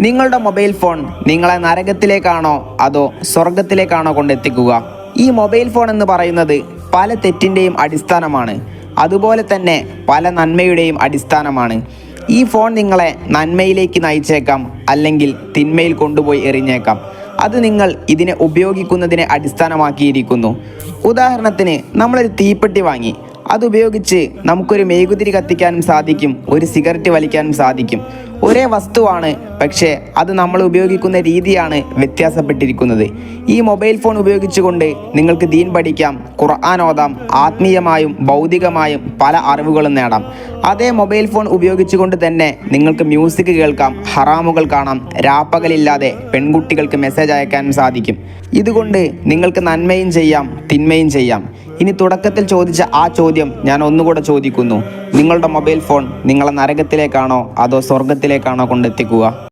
നിങ്ങളുടെ mobile phone നിങ്ങളെ നരകത്തിലേക്കാണോ അതോ സ്വർഗത്തിലേക്കാണോ കൊണ്ടെത്തിക്കുക? ഈ മൊബൈൽ ഫോൺ എന്ന് പറയുന്നത് പല തെറ്റിൻ്റെയും അടിസ്ഥാനമാണ്, അതുപോലെ തന്നെ പല നന്മയുടെയും അടിസ്ഥാനമാണ്. ഈ ഫോൺ നിങ്ങളെ നന്മയിലേക്ക് നയിച്ചേക്കാം, അല്ലെങ്കിൽ തിന്മയിൽ കൊണ്ടുപോയി എറിഞ്ഞേക്കാം. അത് നിങ്ങൾ ഇതിനെ ഉപയോഗിക്കുന്നതിനെ അടിസ്ഥാനമാക്കിയിരിക്കുന്നു. ഉദാഹരണത്തിന്, നമ്മളൊരു തീപ്പെട്ടി വാങ്ങി, അതുപയോഗിച്ച് നമുക്കൊരു മെഴുകുതിരി കത്തിക്കാനും സാധിക്കും, ഒരു സിഗരറ്റ് വലിക്കാനും സാധിക്കും. ഒരേ വസ്തുവാണ്, പക്ഷേ അത് നമ്മൾ ഉപയോഗിക്കുന്ന രീതിയാണ് വ്യത്യാസപ്പെട്ടിരിക്കുന്നത്. ഈ മൊബൈൽ ഫോൺ ഉപയോഗിച്ചുകൊണ്ട് നിങ്ങൾക്ക് ദീൻ പഠിക്കാം, ഖുർആൻ ഓതാം, ആത്മീയമായും ഭൗതികമായും പല അറിവുകളും നേടാം. അതേ മൊബൈൽ ഫോൺ ഉപയോഗിച്ചുകൊണ്ട് തന്നെ നിങ്ങൾക്ക് മ്യൂസിക് കേൾക്കാം, ഹറാമുകൾ കാണാം, രാപ്പകലില്ലാതെ പെൺകുട്ടികൾക്ക് മെസ്സേജ് അയക്കാനും സാധിക്കും. ഇതുകൊണ്ട് നിങ്ങൾക്ക് നന്മയും ചെയ്യാം, തിന്മയും ചെയ്യാം. ഇനി തുടക്കത്തിൽ ചോദിച്ച ആ ചോദ്യം ഞാൻ ഒന്നുകൂടെ ചോദിക്കുന്നു: നിങ്ങളുടെ മൊബൈൽ ഫോൺ നിങ്ങളെ നരകത്തിലേക്കാണോ അതോ സ്വർഗത്തിലേക്കാണോ കൊണ്ടെത്തിക്കുക?